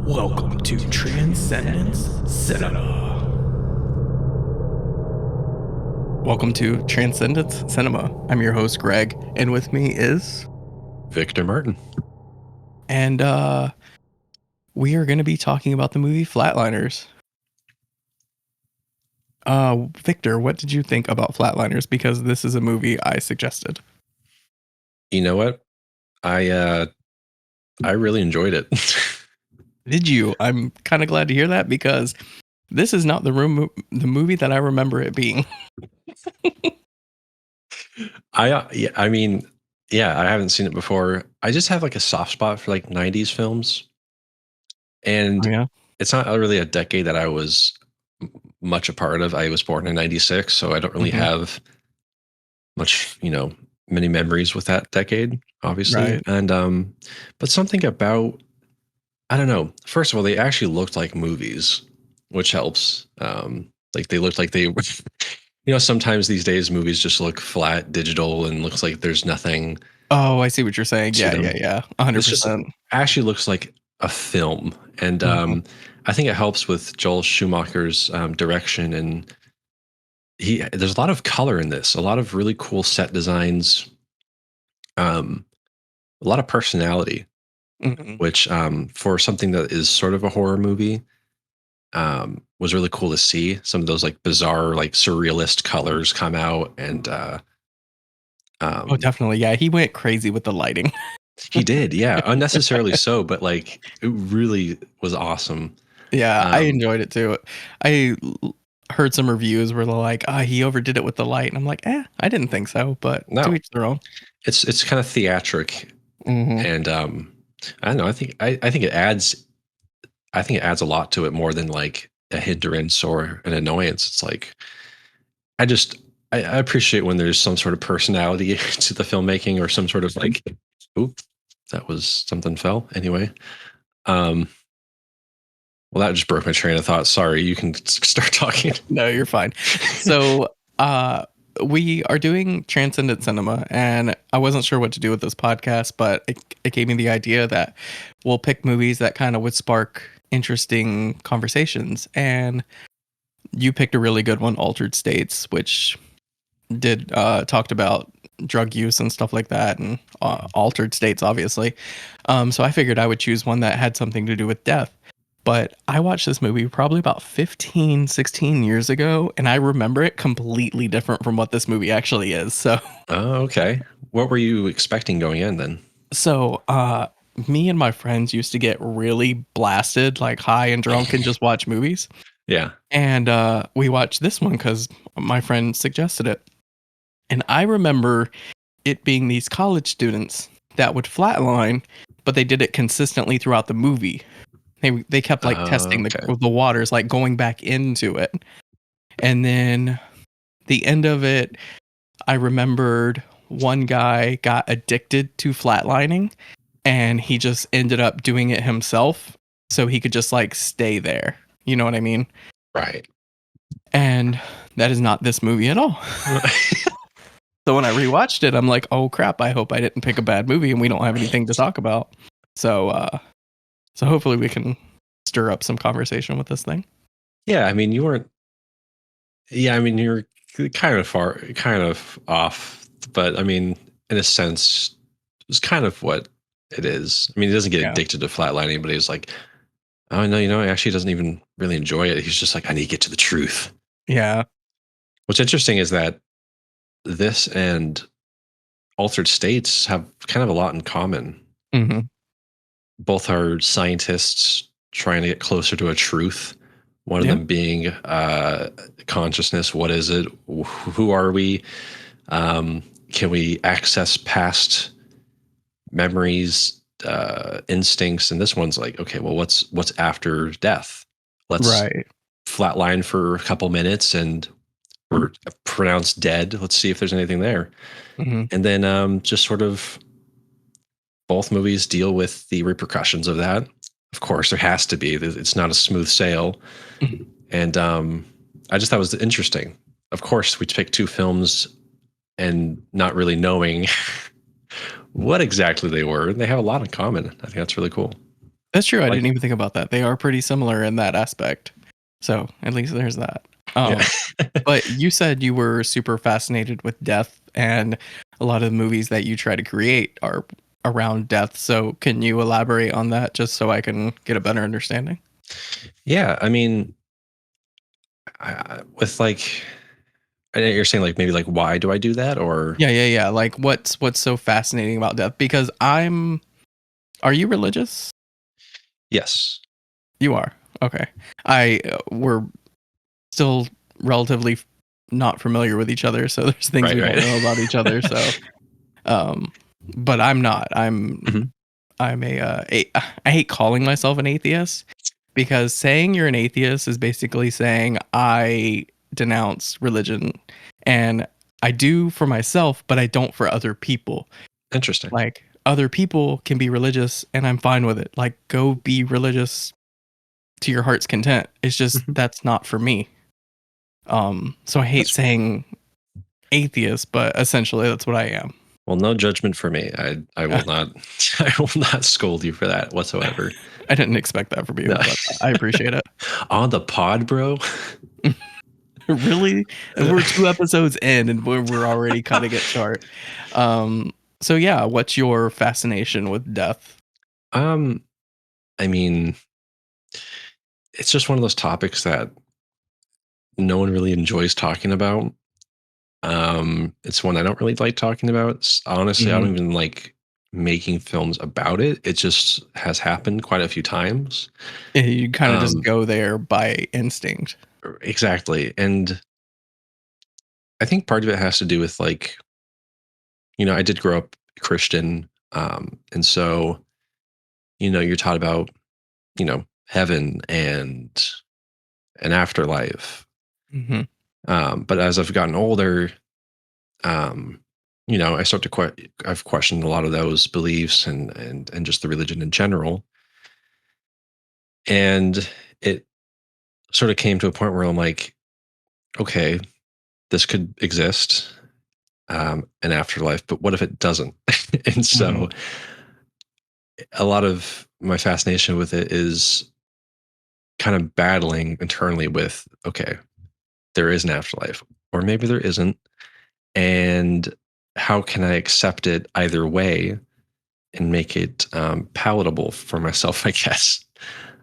Welcome to Transcendence Cinema. Welcome to Transcendence Cinema. I'm your host, Greg, and with me is Victor Martin. And we are going to be talking about the movie Flatliners. Victor, what did you think about Flatliners? Because this is a movie I suggested. You know what? I really enjoyed it. Did you? I'm kind of glad to hear that because this is not the movie that I remember it being. I haven't seen it before. I just have like a soft spot for like 90s films. And Yeah. it's not really a decade that I was much a part of. I was born in 96, so I don't really have much, many memories with that decade, obviously. Right. And but something about, I don't know. First of all, they actually looked like movies, which helps. Like they looked like they were, sometimes these days movies just look flat, digital, and looks like there's nothing Oh, I see what you're saying. to Yeah, them. yeah. This just 100%. actually looks like a film, and Mhm. I think it helps with Joel Schumacher's direction. And there's a lot of color in this, a lot of really cool set designs, um, a lot of personality, Mhm. which for something that is sort of a horror movie was really cool to see. Some of those like bizarre, like surrealist colors come out, and Oh, um, definitely. Yeah, he went crazy with the lighting. he did, yeah, unnecessarily so, but like it really was awesome. Yeah, I Um, enjoyed it too. Heard some reviews where they're like, he overdid it with the light." And I'm like, I didn't think so, but to no, each their own. it's kind of theatric, Mhm. and I don't know. I think it adds. I think it adds a lot to it more than like a hindrance or an annoyance. It's like I just I appreciate when there's some sort of personality to the filmmaking or some sort of like, oop, that was something fell anyway. Um, well, that just broke my train of thought. Sorry, you can start talking. No, you're fine. So, we are doing Transcendent Cinema, and I wasn't sure what to do with this podcast, but it gave me the idea that we'll pick movies that kind of would spark interesting conversations. And you picked a really good one, Altered States, which did talked about drug use and stuff like that, and altered states, obviously. So I figured I would choose one that had something to do with death. But I watched this movie probably about 15, 16 years ago, and I remember it completely different from what this movie actually is. So, Oh, okay. What were you expecting going in then? so me and my friends used to get really blasted, like high and drunk, and just watch movies. Yeah. And we watched this one because my friend suggested it. And I remember it being these college students that would flatline, but they did it consistently throughout the movie. They kept like testing Okay. the waters, like going back into it. And then the end of it, I remembered one guy got addicted to flatlining and he just ended up doing it himself so he could just like stay there. You know what I mean? Right. And that is not this movie at all. So when I rewatched it, I'm like, oh crap, I hope I didn't pick a bad movie and we don't have anything to talk about. So hopefully we can stir up some conversation with this thing. Yeah. I mean, you weren't. Yeah. I mean, you're kind of off, but I mean, in a sense, it's kind of what it is. I mean, he doesn't get Yeah. addicted to flatlining, but he's like, oh no, he actually doesn't even really enjoy it. He's just like, I need to get to the truth. Yeah. What's interesting is that this and Altered States have kind of a lot in common. Hmm. Both are scientists trying to get closer to a truth. One of Yeah. them being consciousness. What is it? Who are we? Can we access past memories, instincts? And this one's like, okay, well, what's after death? Let's Right. flatline for a couple minutes and we're pronounced dead. Let's see if there's anything there. Hmm. And then just sort of both movies deal with the repercussions of that. Of course, there has to be. It's not a smooth sail. And I just thought it was interesting. Of course, we picked two films and not really knowing what exactly they were. They have a lot in common. I think that's really cool. That's true. I Like, didn't even think about that. They are pretty similar in that aspect. So at least there's that. yeah. But you said you were super fascinated with death, and a lot of the movies that you try to create are around death. So can you elaborate on that just so I can get a better understanding? Yeah, I mean, with like, I know you're saying like maybe like why do I do that or Yeah, yeah, yeah. Like what's so fascinating about death? Because are you religious? yes. You are. Okay. We're still relatively not familiar with each other, so there's things Right, we don't right. know about each other. So, um, but I'm not. Mhm. I hate calling myself an atheist because saying you're an atheist is basically saying I denounce religion, and I do for myself, but I don't for other people. Interesting. Like other people can be religious, and I'm fine with it. Like go be religious to your heart's content. It's just Mhm. that's not for me. So I hate That's saying atheist, but essentially that's what I am. well, no judgment for me. I will not I will not scold you for that whatsoever. I didn't expect that from you, No. but I appreciate it. On the pod, bro. Really? And we're 2 episodes in and we're already cutting it short. So yeah, what's your fascination with death? um, I mean, it's just one of those topics that no one really enjoys talking about. It's one I don't really like talking about. Honestly, I Mhm. don't even like making films about it. It just has happened quite a few times. You kinda just Um, go there by instinct. exactly. And I think part of it has to do with like, I did grow up Christian. And so, you're taught about, heaven and an afterlife. Mhm, But as I've gotten older, um, I start to I've questioned a lot of those beliefs and just the religion in general. And it sort of came to a point where I'm like, okay, this could exist, an afterlife, but what if it doesn't? And mhm, so a lot of my fascination with it is kind of battling internally with, okay, there is an afterlife, or maybe there isn't. And how can I accept it either way and make it palatable for myself, I guess.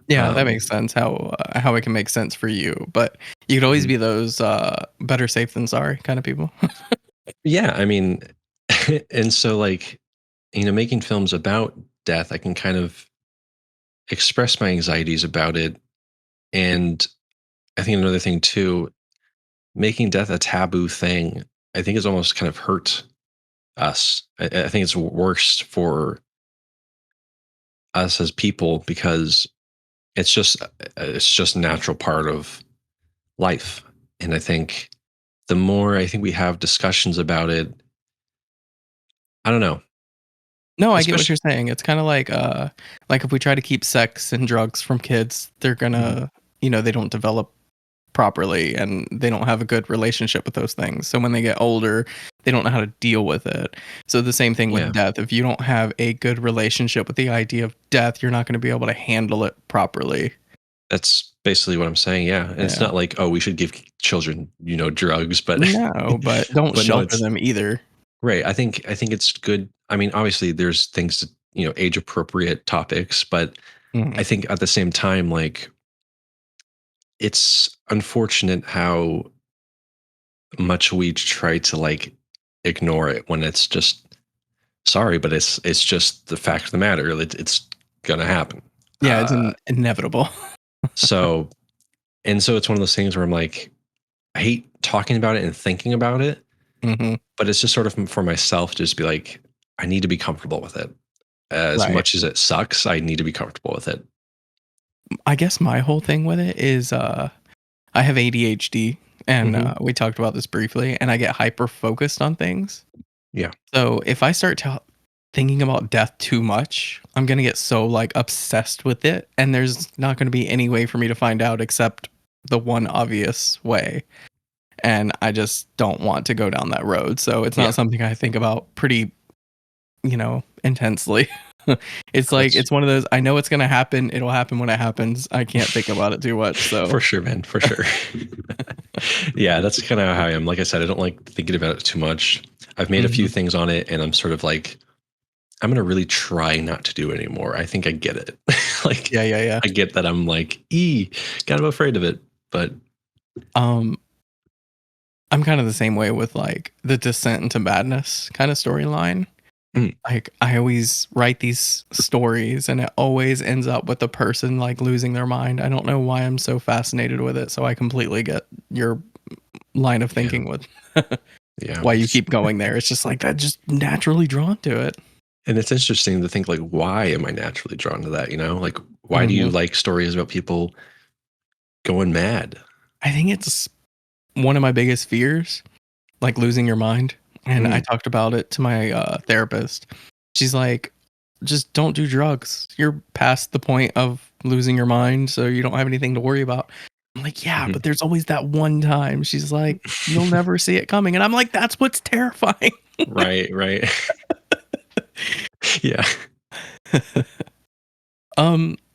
yeah, that Um, makes sense how it can make sense for you, but you could always mhm. be those, better safe than sorry kind of people. Yeah, I mean, and so like, making films about death, I can kind of express my anxieties about it. And I think another thing too, making death a taboo thing, I think is almost kind of hurt us. I think it's worse for us as people because it's just a natural part of life. And I think the more I think we have discussions about it, I don't know, No, I get what especially you're saying. It's kinda like if we try to keep sex and drugs from kids, they're Mhm. gonna they don't develop properly and they don't have a good relationship with those things. So when they get older, they don't know how to deal with it. So the same thing with Yeah, death. If you don't have a good relationship with the idea of death, you're not gonna be able to handle it properly. that's basically what I'm saying. Yeah. And it's Yeah. not like, oh, we should give children, drugs, but No, but don't but no, shelter it's them either. right. I think it's good. I mean, obviously there's things that, age appropriate topics, but I Mhm. think at the same time, like it's unfortunate how much we try to like ignore it when it's just sorry, but it's just the fact of the matter. It's gonna happen. Yeah, it's Uh, inevitable. so and so it's one of those things where I'm like, I hate talking about it and thinking about it, Mhm. but it's just sort of for myself to just be like, I need to be comfortable with it. As Right. much as it sucks, I need to be comfortable with it. I guess my whole thing with it is I have ADHD, and Hmm. we talked about this briefly, and I get hyper focused on things. Yeah. So if I start thinking about death too much, I'm gonna get so like obsessed with it, and there's not gonna be any way for me to find out except the one obvious way. And I just don't want to go down that road. So it's not Yeah. something I think about pretty, intensely. It's like That's it's one of those. I know it's gonna happen. It'll happen when it happens. I can't think about it too much. So for sure, man, for sure. Yeah, that's kind of how I am. Like I said, I don't like thinking about it too much. I've made a few Mhm. things on it, and I'm sort of like, I'm gonna really try not to do it anymore. I think I get it. Like, Yeah, yeah, yeah. I get that I'm like, kind of afraid of it, but Um, I'm kind of the same way with like the descent into madness kind of storyline. mm, Like I always write these stories and it always ends up with the person like losing their mind. I don't know why I'm so fascinated with it. So I completely get your line of yeah, thinking with yeah. why you keep going there. It's just like that just naturally drawn to it. And it's interesting to think like, why am I naturally drawn to that? You know, like, why do you Mhm. like stories about people going mad? I think it's one of my biggest fears, like losing your mind. And I Mm, talked about it to my therapist. She's like, just don't do drugs. You're past the point of losing your mind, so you don't have anything to worry about. I'm like, yeah, mhm. but there's always that one time. She's like, you'll never see it coming. And I'm like, that's what's terrifying. Right, right. Yeah.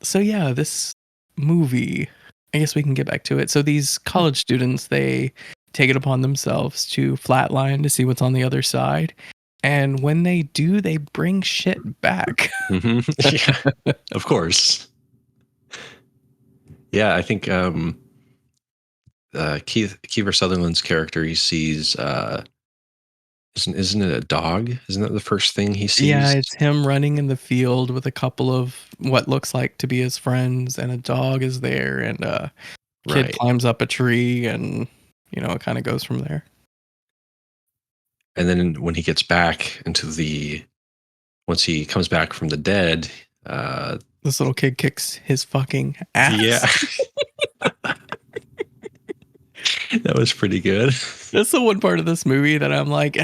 So yeah, this movie, I guess we can get back to it. So these college students, they take it upon themselves to flatline to see what's on the other side. And when they do, they bring shit back. Mhm. Yeah, of course. Yeah, I think Kiefer Sutherland's character, he sees isn't it a dog? Isn't that the first thing he Yeah, sees? it's him running in the field with a couple of what looks like to be his friends, and a dog is there, and a kid Right. climbs up a tree, and it kind of goes from there. And then when he gets back into the once he comes back from the dead, uh This little kid kicks his fucking yeah, ass. that was pretty good. That's the one part of this movie that I'm like,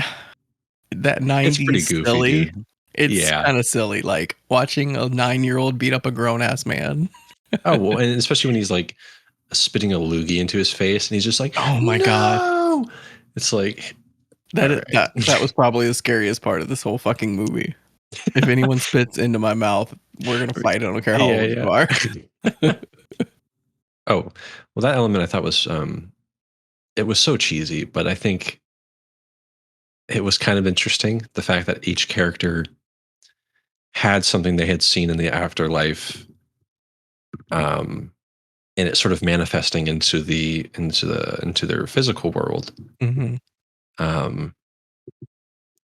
that It's pretty 90s goofy, silly. dude. It's Yeah. kind of silly, like watching a 9-year-old beat up a grown ass man. Oh, well, and especially when he's like spitting a loogie into his face and he's just like, Oh my god. "No!" It's like, all That right. that was probably the scariest part of this whole fucking movie. If anyone spits into my mouth, we're gonna fight. I don't care how Yeah, old you are. yeah. Oh, well, that element I thought was, it was so cheesy, but I think it was kind of interesting, the fact that each character had something they had seen in the afterlife, um, and it sort of manifesting into their physical world. Mhm. Um,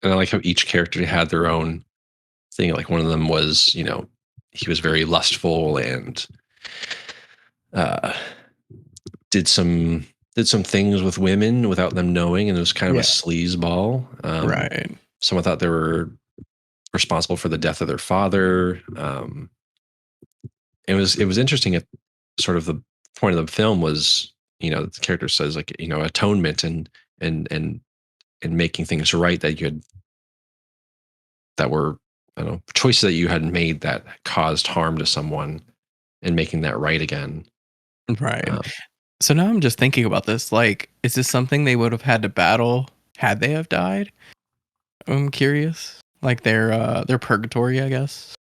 and I like how each character had their own thing. Like one of them was, he was very lustful and uh, did some did some things with women without them knowing, and it was kind of a Yeah. sleaze ball. Right. Someone thought they were responsible for the death of their father. It was interesting at sort of the point of the film was, the character says like, atonement and and and making things right that you had that were, I don't know, choices that you had made that caused harm to someone and making that right again. Right. Um, So now I'm just thinking about this. Like, is this something they would have had to battle had they have died? I'm curious. Like their purgatory, I guess.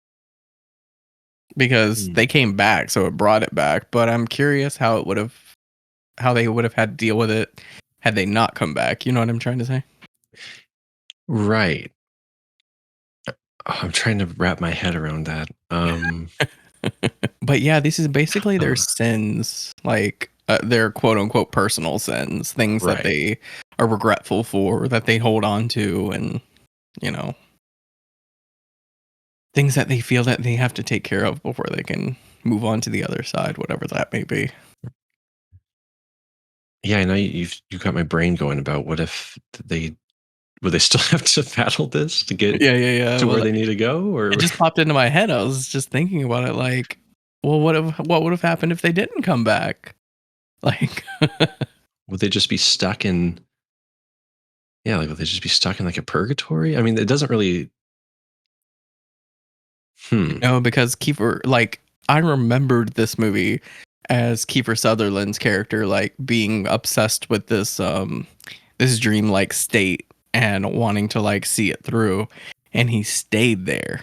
Because mm, they came back, so it brought it back. But I'm curious how they would have had to deal with it had they not come back. You know what I'm trying to say? right. I'm trying to wrap my head around that. But yeah, this is basically their Huh, sins, like their quote unquote personal sins, things that right. they are regretful for, that they hold on to, and you know, things that they feel that they have to take care of before they can move on to the other side, whatever that may be. Yeah, I know you got my brain going about what if they would they still have to battle this to get Yeah, yeah, yeah. to where Well, they need to go, it or just popped into my head. I was just thinking about it, like, well, what would have happened if they didn't come back? Like, would they just be stuck in? Yeah, like would they just be stuck in like a purgatory? I mean, it doesn't really. Hmm. no, because Kiefer, like, I remembered this movie as Kiefer Sutherland's character, like, being obsessed with this dreamlike state and wanting to like see it through, and he stayed there.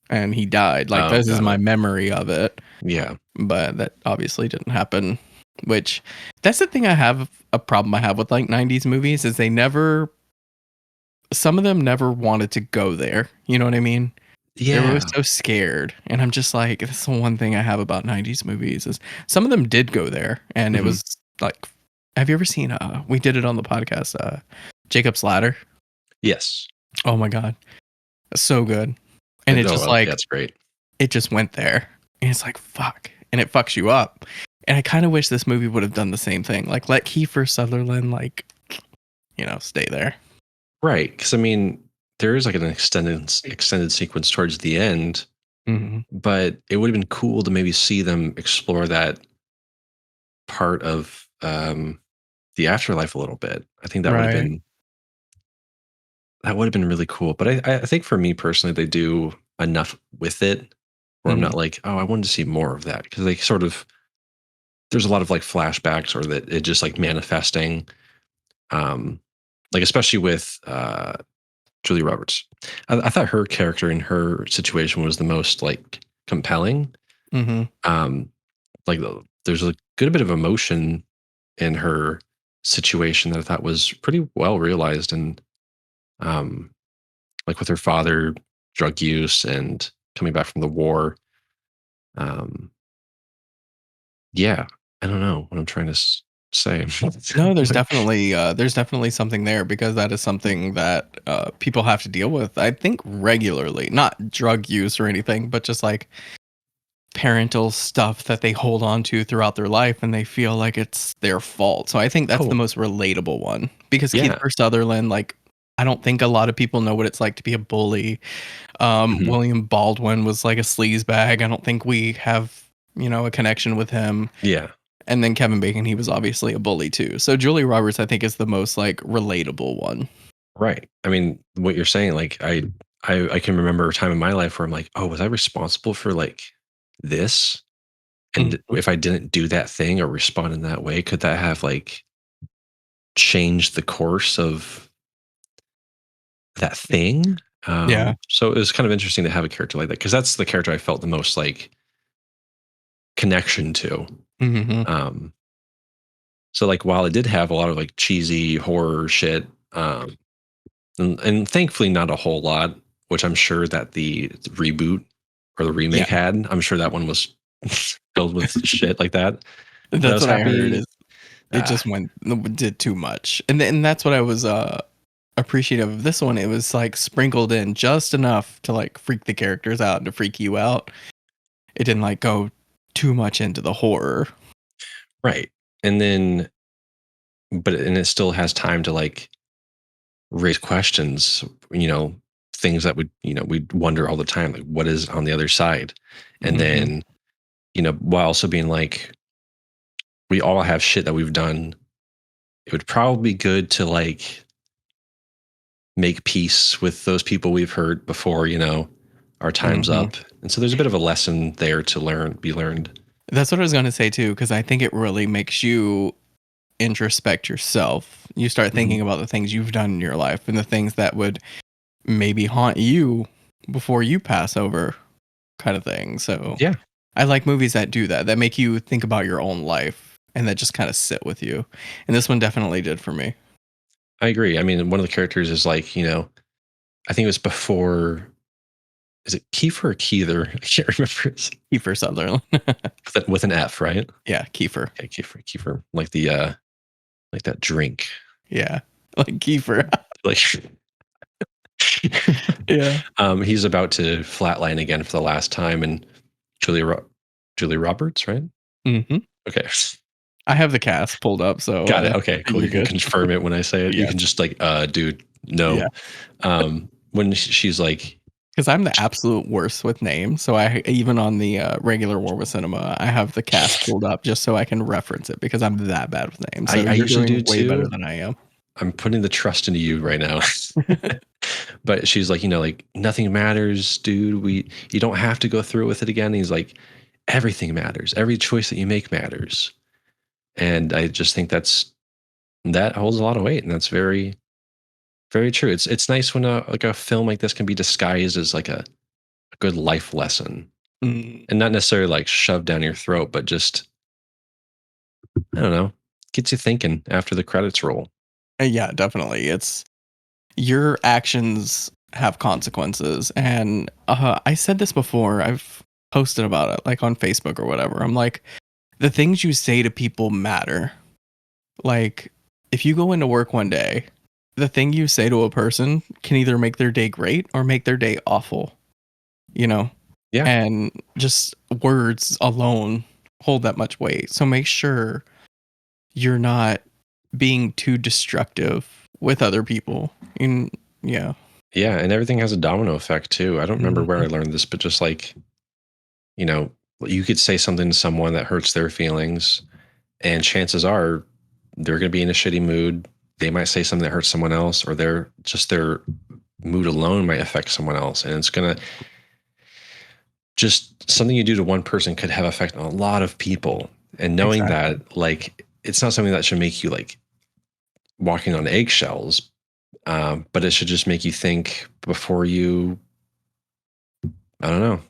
and he died. Like, Oh, this is got my it. memory of it, Yeah. but that obviously didn't happen. Which that's the thing a problem I have with like 90s movies is some of them never wanted to go there. You know what I mean? They were always Yeah. so scared, and I'm just like, that's the one thing I have about 90s movies is some of them did go there, and it Mhm. was like, have you ever seen, we did it on the podcast, Jacob's Ladder? Yes. Oh my god, so good. And it Oh, just well, yeah, like, it's great. it just went there, and it's like, fuck, and it fucks you up. And I kind of wish this movie would have done the same thing, like let Kiefer Sutherland like, stay there. Right, because I mean, there is like an extended sequence towards the end, Hmm. but it would have been cool to maybe see them explore that part of the afterlife a little bit. I think Right. that would have been really cool. But I think for me personally, they do enough with it where I'm Hmm. not like, oh, I wanted to see more of that because they sort of there's a lot of like flashbacks or that it just like manifesting, um, like especially with Julie Roberts. I thought her character in her situation was the most like compelling. Hmm. Um, like there's a good bit of emotion in her situation that I thought was pretty well realized, and um, like with her father, drug use, and coming back from the war. Um, yeah, I don't know what I'm trying to say. No, Like, there's definitely something there because that is something that people have to deal with. I think regularly, not drug use or anything, but just like parental stuff that they hold on to throughout their life, and they feel like it's their fault. So I think that's the oh most relatable one because yeah, Kiefer Sutherland, like, I don't think a lot of people know what it's like to be a bully. mhm, William Baldwin was like a sleazebag. I don't think we have a connection with him. yeah, And then Kevin Bacon, he was obviously a bully too. So Julia Roberts, I think, is the most like relatable one. right. I mean, what you're saying, like, I can remember a time in my life where I'm like, oh, was I responsible for like this? And Mhm. if I didn't do that thing or respond in that way, could that have like changed the course of that thing? Yeah. So it was kind of interesting to have a character like that because that's the character I felt the most like connection to. Mhm. Um, so like while it did have a lot of like cheesy horror shit, and thankfully not a whole lot, which I'm sure that the reboot or the Yeah. remake had. I'm sure that one was filled with shit like that. But I That's was what I heard happy. is it Uh, just did too much. And that's what I was appreciative of this one. It was like sprinkled in just enough to like freak the characters out and to freak you out. It didn't like go too much into the horror. right. And then, and it still has time to like raise questions, things that would, we'd wonder all the time, like what is on the other side? And Mhm. then, while also being like, we all have shit that we've done. It would probably be good to like make peace with those people we've hurt before, our time's Mhm. up. And so there's a bit of a lesson there to be learned. That's what I was going to say too because I think it really makes you introspect yourself. You start Mhm. thinking about the things you've done in your life and the things that would maybe haunt you before you pass over, kind of thing. So Yeah, I like movies that do that, that make you think about your own life and that just kind of sit with you. And this one definitely did for me. I agree. I mean, one of the characters is like, I think it was before, is it Kiefer or Keither? I can't remember. It's Kiefer Sutherland. with an F, right? Yeah, Kiefer. Okay, Kiefer. Like that drink. Yeah, like Kiefer. Like Yeah. he's about to flatline again for the last time, and Julia Julie Roberts, right? Hmm. Okay. I have the cast pulled up, so Got it. Okay, cool. you're You can good. confirm it when I say it. You Yes. can just like, dude, Yeah. no. When she's like, Because I'm the absolute worst with names, so I even on the regular War with Cinema, I have the cast pulled up just so I can reference it because I'm that bad with names. So I you're usually do doing way better too. than I am. I'm putting the trust into you right now. But she's like, like nothing matters, dude. You don't have to go through with it again. And he's like, everything matters. Every choice that you make matters. And I just think that holds a lot of weight, and that's very, very true. It's nice when a film like this can be disguised as like a good life lesson, Mm, and not necessarily like shoved down your throat, but just I don't know, gets you thinking after the credits roll. yeah, definitely. It's your actions have consequences, and I said this before. I've posted about it, like on Facebook or whatever. I'm like, the things you say to people matter. Like, if you go into work one day, the thing you say to a person can either make their day great or make their day awful, you know? Yeah, And just words alone hold that much weight. So make sure you're not being too destructive with other people. In yeah. yeah, and everything has a domino effect too. I don't remember where I Mhm. learned this, but just like you know, you could say something to someone that hurts their feelings, and chances are they're going to be in a shitty mood. They might say something that hurts someone else, or their mood alone might affect someone else, and it's gonna just something you do to one person could have effect on a lot of people. And knowing Exactly. that, like, it's not something that should make you like walking on eggshells, but it should just make you think before you, I don't know,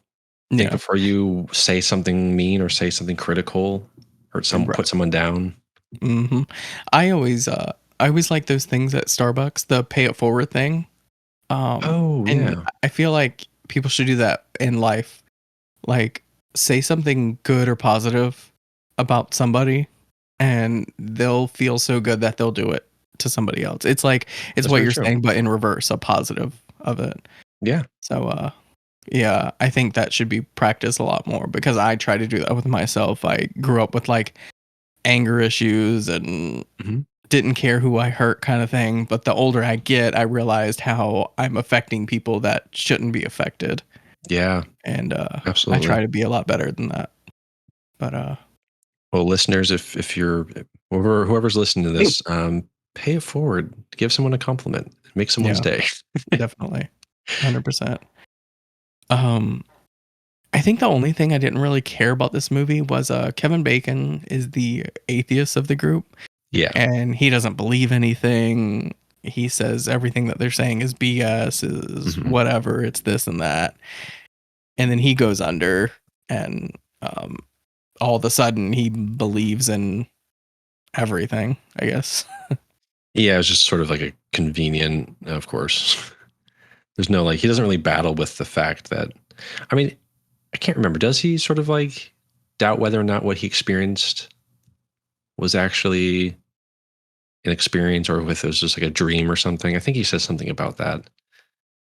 think Yeah. before you say something mean or say something critical, hurt some, Right. put someone down. Mhm. I always I always like those things at Starbucks, the pay it forward thing. Oh And yeah, I feel like people should do that in life. Like, say something good or positive about somebody, and they'll feel so good that they'll do it to somebody else. It's like it's that's what very you're true. saying, but in reverse, a positive of it. Yeah. So, yeah, I think that should be practiced a lot more because I try to do that with myself. I grew up with like anger issues and Mhm. didn't care who I hurt kind of thing. But the older I get, I realized how I'm affecting people that shouldn't be affected. Yeah, And I try absolutely. to be a lot better than that. But Well, listeners, if you're whoever's listening to this, pay it forward. Give someone a compliment. Make someone's yeah, day. definitely. 100%. Um I think the only thing I didn't really care about this movie was Kevin Bacon is the atheist of the group Yeah. and he doesn't believe anything. He says everything that they're saying is BS, is Mhm. whatever, it's this and that. And then he goes under and um all of a sudden he believes in everything, I guess. Yeah, it was just sort of like a convenient, of course. There's no like he doesn't really battle with the fact that I mean, I can't remember. Does he sort of like doubt whether or not what he experienced was actually an experience or if it was just like a dream or something? I think he says something about that.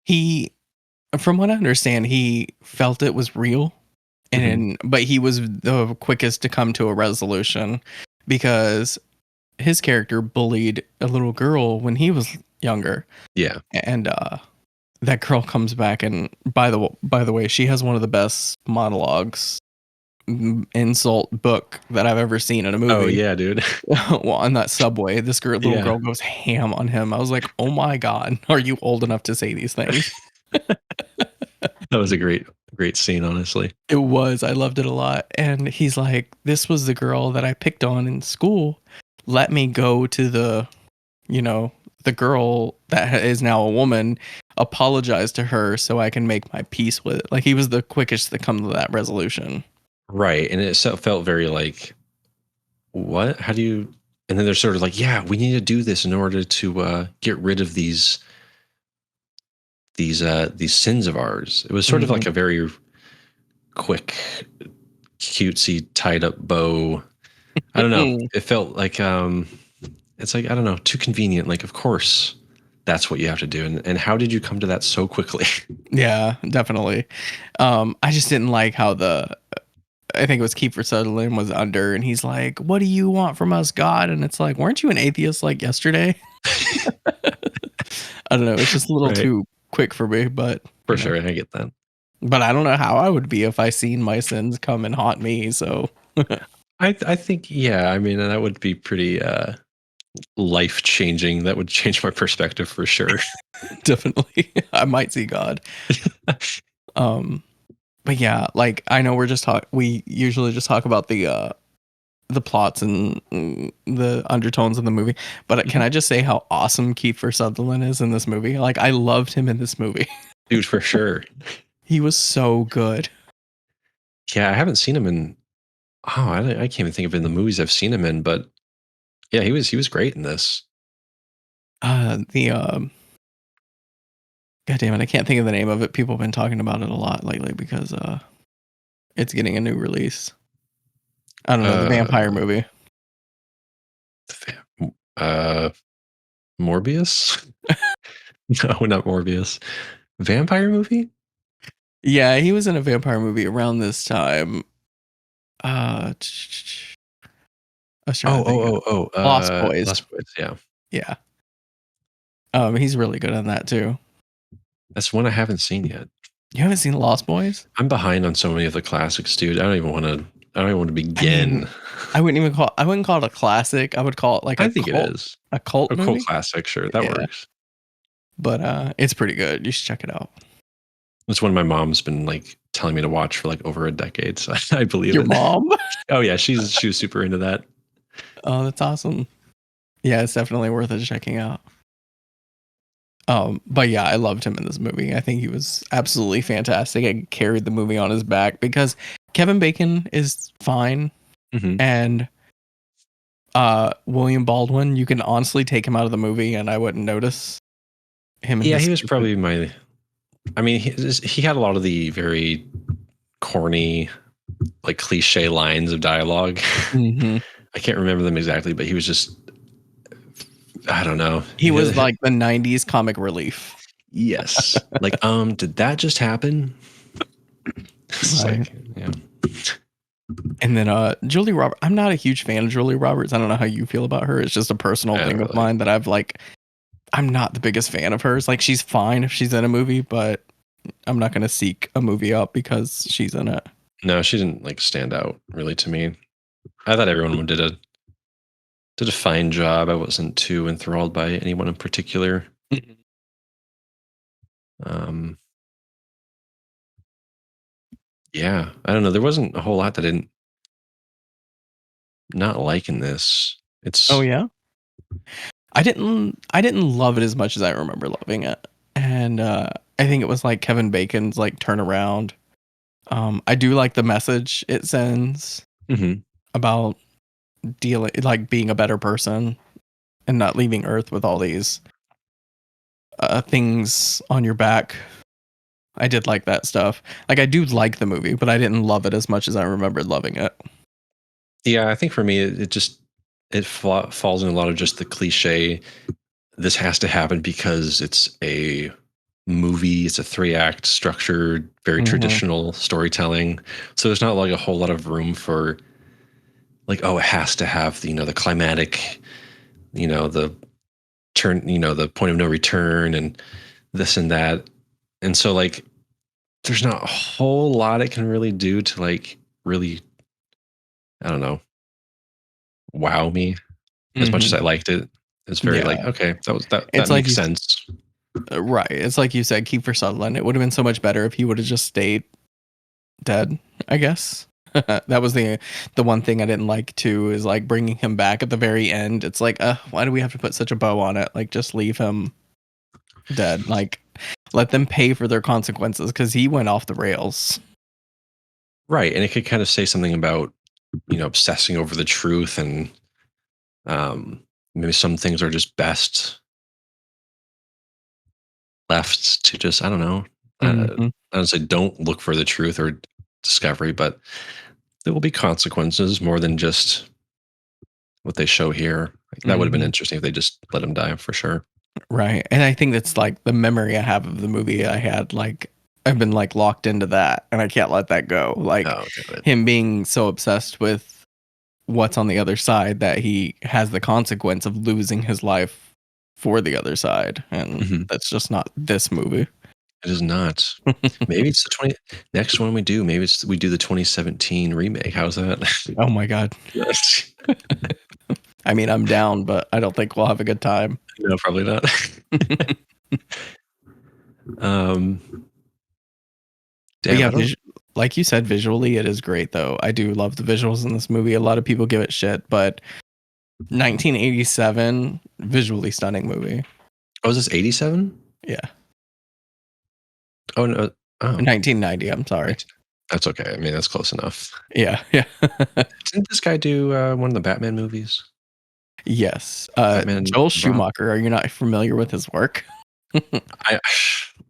He from what I understand, he felt it was real Mhm. and but he was the quickest to come to a resolution because his character bullied a little girl when he was younger Yeah. and that girl comes back and by the way she has one of the best monologues insult book that I've ever seen in a Oh movie. yeah, dude. Well, on that subway this little Yeah. girl goes ham on him. I was like, oh my god, are you old enough to say these things? That was a great scene, honestly. It was. I loved it a lot. And he's like, this was the girl that I picked on in school. Let me go to you know, the girl that is now a woman, apologize to her so I can make my peace with it. Like he was the quickest to come to that resolution. Right. And it felt very like, what? How do you? And then they're sort of like, yeah, we need to do this in order to get rid of these sins of ours. It was sort of like Mhm. a very quick, cutesy, tied up bow. I don't know. It felt like it's like I don't know, too convenient. Like, of course, that's what you have to do. And how did you come to that so quickly? Yeah, definitely. I just didn't like how I think it was Kiefer Sutherland was under, and he's like, "What do you want from us, God?" And it's like, "Weren't you an atheist like yesterday?" I don't know. It's just a little Right. too quick for me, but For sure, I get that. but I don't know how I would be if I seen my sins come and haunt me. So I think yeah. I mean, that would be pretty life changing. That would change my perspective for sure. definitely, I might see God. Um, but yeah, like I know we usually just talk about the plots and the undertones of the movie. But can Mhm. I just say how awesome Kiefer Sutherland is in this movie? Like I loved him in this movie. Dude, for sure. He was so good. Yeah, I haven't seen him in. Oh, I can't even think of in the movies I've seen him in, but yeah, he was great in this. The God damn it, I can't think of the name of it. People have been talking about it a lot lately because it's getting a new release. I don't know, the vampire Uh, movie. uh, Morbius? No, not Morbius. Vampire movie? Yeah, he was in a vampire movie around this time. I was trying to think of Lost Boys. Lost Boys. Yeah, Yeah. He's really good on that too. that's one I haven't seen yet. You haven't seen Lost Boys? I'm behind on so many of the classics, dude. I don't even want to. I don't even want to I mean, begin. I wouldn't call it a classic. I would call it like I think it is a cult a cult movie. classic. Sure, that Yeah. works. But it's pretty good. You should check it out. It's one my mom's been like telling me to watch for like over a decade, so I believe Your it. mom? Oh yeah, she was super into that. Oh, that's awesome. Yeah, it's definitely worth it checking out. But yeah, I loved him in this movie. I think he was absolutely fantastic and carried the movie on his back because Kevin Bacon is fine Hmm. and William Baldwin, you can honestly take him out of the movie and I wouldn't notice him and Yeah, his he was stupid. probably my. I mean, he had a lot of the very corny, like cliche lines of dialogue. Hmm. I can't remember them exactly, but he was just. I don't know. He was like the 90s comic relief. Yes. Like, did that just happen? It's Right. like, yeah. And then Julie Roberts, I'm not a huge fan of Julie Roberts. I don't know how you feel about her. It's just a personal I don't thing of really. mine that I'm not the biggest fan of hers. Like she's fine if she's in a movie, but I'm not going to seek a movie up because she's in it. No, she didn't like stand out really to me. I thought everyone did a fine job. I wasn't too enthralled by anyone in particular. Mhm. Um, yeah, I don't know. There wasn't a whole lot that I didn't not like in this. Oh It's yeah. I didn't love it as much as I remember loving it. And I think it was like Kevin Bacon's like turnaround. I do like the message it sends Mhm. about dealing like being a better person and not leaving Earth with all these things on your back. I did like that stuff. Like I do like the movie, but I didn't love it as much as I remembered loving it. Yeah, I think for me, it just falls in a lot of just the cliche. This has to happen because it's a movie. It's a 3-act structured, very Hmm. traditional storytelling. So there's not like a whole lot of room for like, oh, it has to have the climatic, the turn, the point of no return, and this and that. And so like, there's not a whole lot it can really do to like really, I don't know, wow me as much as Hmm. I liked it. It's very Yeah, like, okay, that it's like makes you, sense. right. It's like you said, Kiefer Sutherland. It would have been so much better if he would have just stayed dead. I guess that was the one thing I didn't like too. Is like bringing him back at the very end. It's like, why do we have to put such a bow on it? Like, just leave him dead. Like, let them pay for their consequences because he went off the rails. Right. And it could kind of say something about, obsessing over the truth and um, maybe some things are just best left to just, I don't know. Hmm. I don't say don't look for the truth or discovery, but there will be consequences more than just what they show here. Like, that would have been Hmm. interesting if they just let him die for sure. Right. And I think that's like the memory I have of the movie. I had like I've been like locked into that and I can't let that go. Like Oh, got it. him being so obsessed with what's on the other side that he has the consequence of losing his life for the other side. And Mhm. that's just not this movie. It is not. Maybe it's the 20 next one we do. Maybe we do the 2017 remake. How's that? Oh my god. Yes. I mean, I'm down, but I don't think we'll have a good time. No, probably not. But um, damn, yeah, I don't. like you said, visually it is great though. I do love the visuals in this movie. A lot of people give it shit, but 1987 visually stunning movie. Oh, is this 87? Yeah. Oh no. Oh, 1990. I'm sorry. 19 that's okay. I mean, that's close enough. Yeah, yeah. Didn't this guy do, one of the Batman movies? Yes. Batman Joel Rob Schumacher. Are you not familiar with his work? I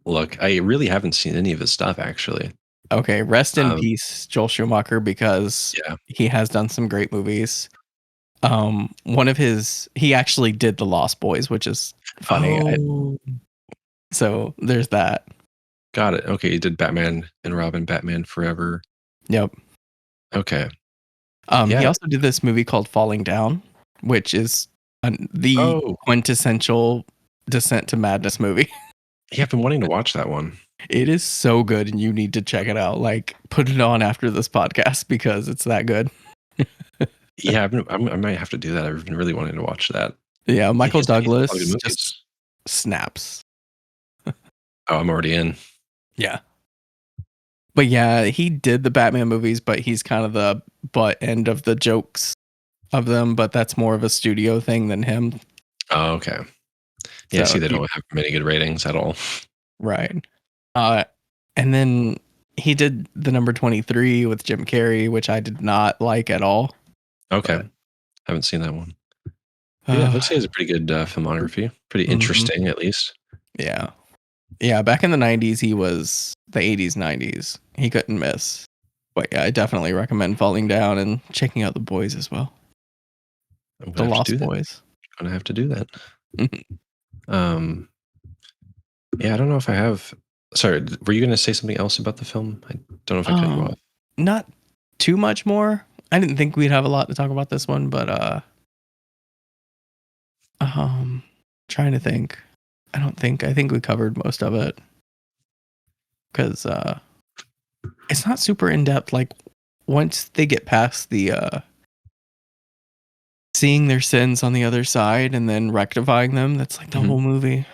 look, I really haven't seen any of his stuff, actually. Okay, rest in Um, peace, Joel Schumacher, because yeah. he has done some great movies. One of his he actually did The Lost Boys, which is funny. Oh, So there's that. got it. Okay, he did Batman and Robin, Batman Forever. Yep. Okay. He Yeah. also did this movie called Falling Down, which is the Oh, quintessential Descent to Madness movie. yeah, I've been wanting to watch that one. It is so good, and you need to check it out. Like, put it on after this podcast because it's that good. Yeah, I might have to do that. I've been really wanting to watch that. Yeah, Michael He's a lot of good Douglas just movies. snaps. Oh, I'm already in. Yeah. But yeah, he did the Batman movies, but he's kind of the butt end of the jokes of them, but that's more of a studio thing than him. Oh, okay. Yeah, I So see they he don't have many good ratings at all. right. Uh and then he did the number 23 with Jim Carrey, which I did not like at all. Okay. But Haven't seen that one. Yeah, it uh looks like he has a pretty good, filmography. Pretty mhm, interesting, at least. yeah. Yeah, back in the 90s he was the 80s 90s. He couldn't miss. But yeah, I definitely recommend Falling Down and checking out The Boys as well. I'm The gonna have to do Lost that. Boys. Gonna have to do that. Um, yeah, I don't know if I have sorry, were you gonna say something else about the film? I don't know if I cut you Um, off. Not too much more. I didn't think we'd have a lot to talk about this one, but trying to think. I think we covered most of it because it's not super in depth. Like once they get past the seeing their sins on the other side and then rectifying them, that's like the Mhm. whole movie.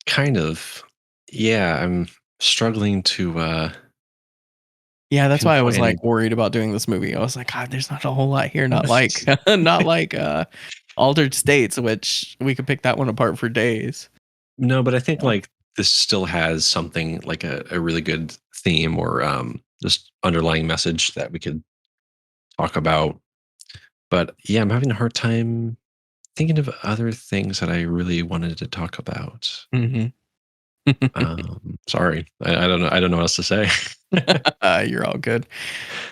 Kind of. Yeah, I'm struggling to, Yeah, that's why I pinpoint was any like worried about doing this movie. I was like, God, there's not a whole lot here. Not like not like Altered States, which we could pick that one apart for days. No, but I think, So, like, this still has something like a really good theme or, just underlying message that we could talk about. But, yeah, I'm having a hard time thinking of other things that I really wanted to talk about. mhm. Sorry. I don't know what else to say. You're all good.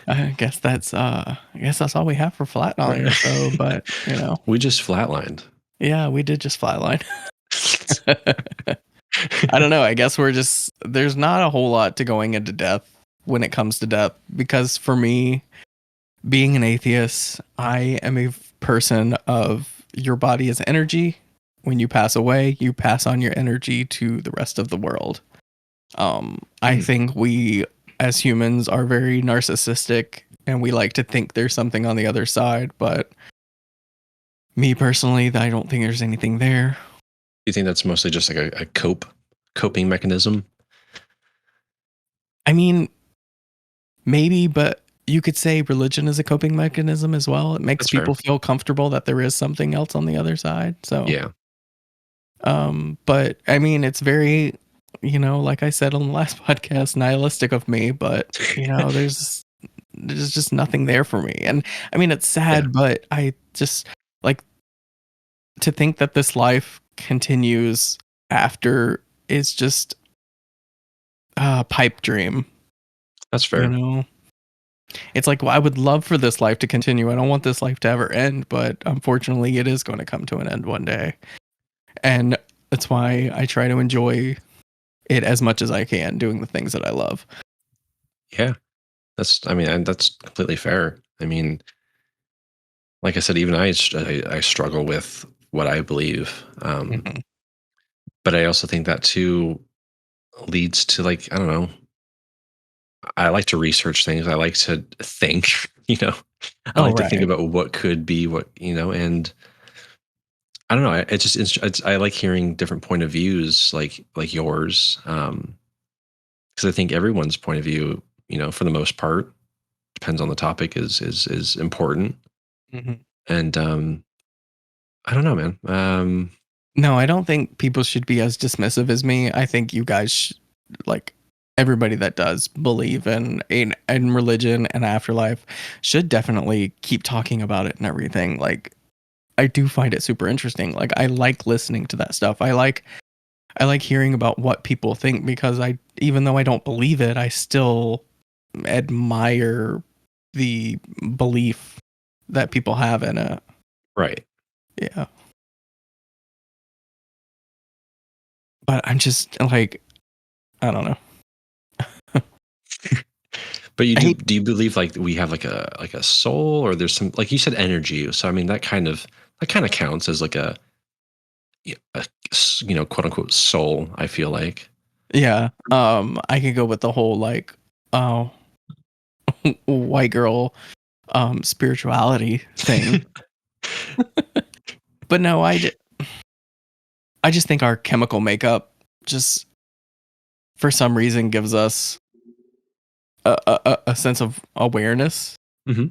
I guess that's all we have for Flatliners though, but you know, We just flatlined. yeah, we did just flatline. I don't know. I guess we're just there's not a whole lot to going into death when it comes to death because for me, being an atheist, I am a person of your body is energy. When you pass away, you pass on your energy to the rest of the world. I Hmm. think we as humans are very narcissistic and we like to think there's something on the other side, but me personally, I don't think there's anything there. You think that's mostly just like a coping mechanism? I mean, maybe, but you could say religion is a coping mechanism as well. It makes That's fair. people feel comfortable that there is something else on the other side. So, Yeah. but I mean, it's very, like I said on the last podcast, nihilistic of me, but there's just nothing there for me. And I mean, it's Yeah. sad, but I just like to think that this life continues after is just a pipe dream, That's you fair. know? It's like, well, I would love for this life to continue. I don't want this life to ever end, but unfortunately, it is going to come to an end one day. And that's why I try to enjoy it as much as I can doing the things that I love. Yeah. I mean, and that's completely fair. I mean, like I said, even I struggle with what I believe. Mhm. But I also think that too leads to, like, I don't know, I like to research things. I like to think, you know, I Oh, like to think right. about what could be what, and I don't know. I like hearing different point of views, like yours, because I think everyone's point of view, for the most part, depends on the topic, is important. Mhm. And I don't know, man. No, I don't think people should be as dismissive as me. I think you guys like everybody that does believe in religion and afterlife should definitely keep talking about it and everything. Like, I do find it super interesting. Like, I like listening to that stuff. I like hearing about what people think, because I, even though I don't believe it, I still admire the belief that people have in it. Right. Yeah. But I'm just like, I don't know. But you I hate, do you believe like we have like a soul, or there's some, like you said, energy? So I mean that kind of counts as like a quote unquote soul, I feel like. yeah. I could go with the whole like, oh, white girl spirituality thing. But no, I just think our chemical makeup just for some reason gives us a sense of awareness, Hmm.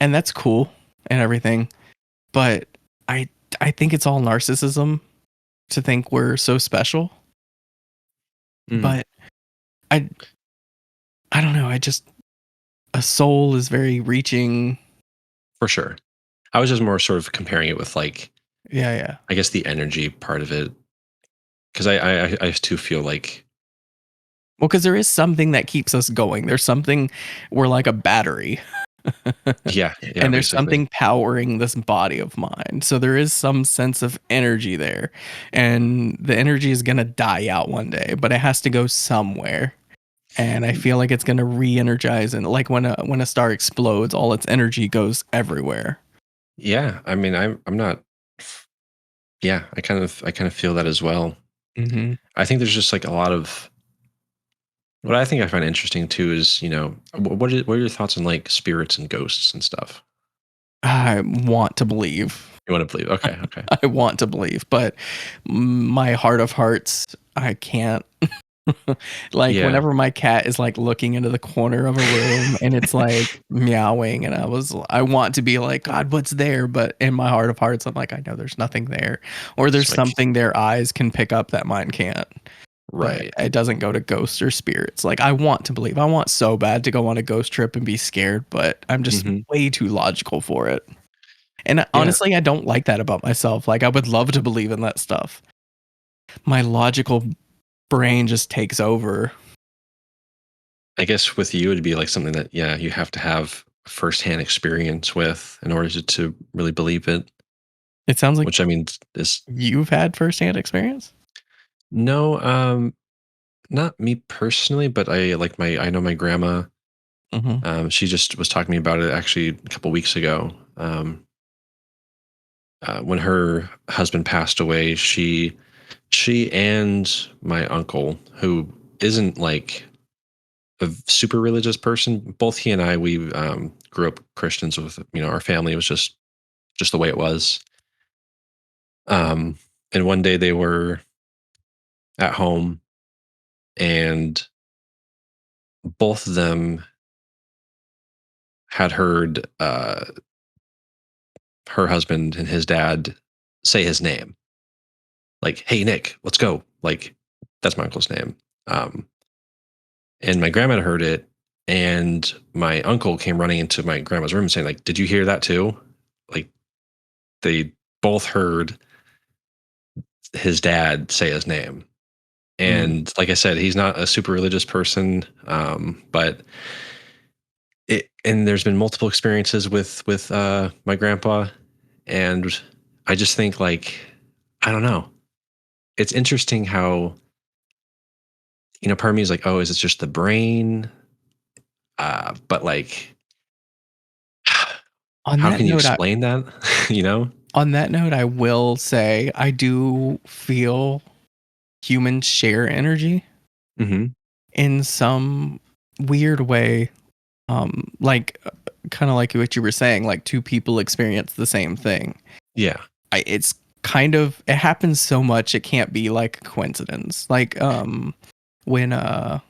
and that's cool and everything. But I I think it's all narcissism to think we're so special. Mm, But I I don't know. I just, a soul is very reaching. for sure. I was just more sort of comparing it with like, Yeah, yeah. I guess, the energy part of it, because I too feel like, Well, because there is something that keeps us going. There's something, we're like a battery. yeah, yeah, And there's basically. something powering this body of mine. So there is some sense of energy there. And the energy is going to die out one day, but it has to go somewhere. And I feel like it's going to re-energize, and like when a star explodes, all its energy goes everywhere. Yeah, I mean, I'm not. Yeah, I kind of feel that as well. Hmm. I think there's just like a lot of what I think I find interesting too is, what are your thoughts on like spirits and ghosts and stuff? I want to believe. You want to believe? Okay, okay. I want to believe, but my heart of hearts, I can't. Like, Yeah, whenever my cat is like looking into the corner of a room and it's like meowing, and I want to be like, God, what's there? But in my heart of hearts, I'm like, I know there's nothing there, or there's it's like something their eyes can pick up that mine can't. But right. it doesn't go to ghosts or spirits. Like, I want to believe. I want so bad to go on a ghost trip and be scared, but I'm just Hmm. way too logical for it. And Yeah, honestly, I don't like that about myself. Like, I would love to believe in that stuff. My logical brain just takes over. I guess with you it'd be like something that, yeah, you have to have firsthand experience with in order to really believe it. It sounds like Which I mean is you've had firsthand experience. no, not me personally, but I know my grandma. Hmm. She just was talking to me about it actually a couple weeks ago. When her husband passed away, she and my uncle, who isn't like a super religious person, both he and I, we grew up Christians with, our family. It was just the way it was. Um, and one day they were at home, and both of them had heard her husband and his dad say his name, like, "Hey, Nick, let's go." Like, that's my uncle's name. Um, and my grandma had heard it, and my uncle came running into my grandma's room saying, like, "Did you hear that too?" Like, they both heard his dad say his name. Mm. And like I said, he's not a super religious person, but and there's been multiple experiences with my grandpa, and I just think like, I don't know. It's interesting how, part of me is like, oh, is it just the brain? But like, On how that can you note, explain that? you know? I will say I do feel humans share energy Hmm. in some weird way. Like, kind of like what you were saying, like two people experience the same thing. Yeah. It's kind of, it happens so much it can't be like a coincidence. Like, when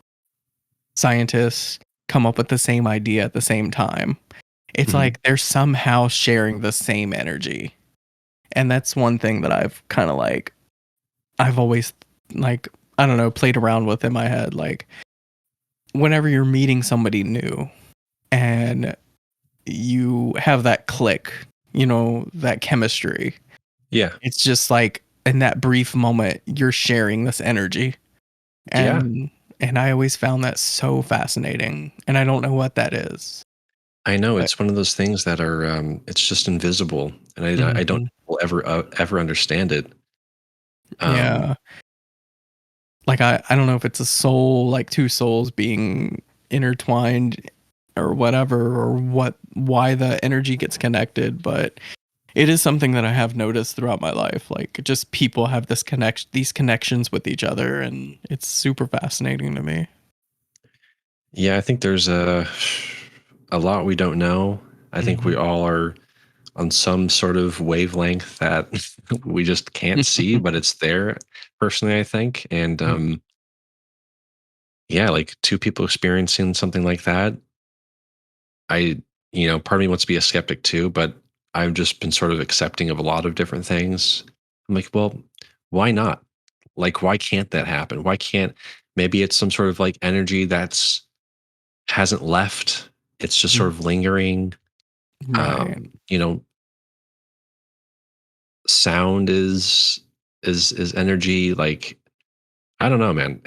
scientists come up with the same idea at the same time, it's Hmm. like they're somehow sharing the same energy. And that's one thing that I've kind of I've always, like, I don't know, played around with in my head. Like, whenever you're meeting somebody new and you have that click, that chemistry, Yeah. it's just like in that brief moment you're sharing this energy. Yeah. And I always found that so fascinating, and I don't know what that is. I know But it's one of those things that are it's just invisible, and I don't mhm, will ever understand it. Um, yeah, like I don't know if it's a soul, like two souls being intertwined or whatever, or why the energy gets connected, but it is something that I have noticed throughout my life. Like just people have these connections with each other, and it's super fascinating to me. yeah, I think there's a lot we don't know. I think we Mhm. all are on some sort of wavelength that we just can't see, but it's there. Personally, I think, and yeah, like two people experiencing something like that. I, part of me wants to be a skeptic too, but I've just been sort of accepting of a lot of different things. I'm like, well, why not? Like, why can't that happen? Why can't maybe it's some sort of like energy that's hasn't left. It's just sort Mhm. of lingering. Right. You know, sound is energy. Like, I don't know, man.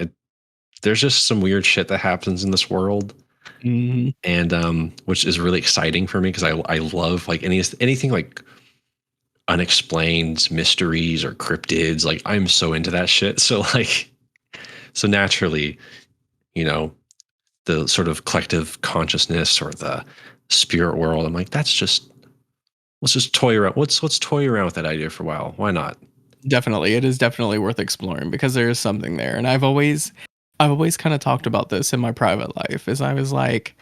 There's just some weird shit that happens in this world, Mhm. and which is really exciting for me because I love like anything like unexplained mysteries or cryptids. Like I'm so into that shit. So like so naturally, you know, the sort of collective consciousness or the spirit world. I'm like, that's just let's just toy around. Let's toy around with that idea for a while. Why not? Definitely, it is definitely worth exploring because there is something there, and I've always kind of talked about this in my private life. Is I was like,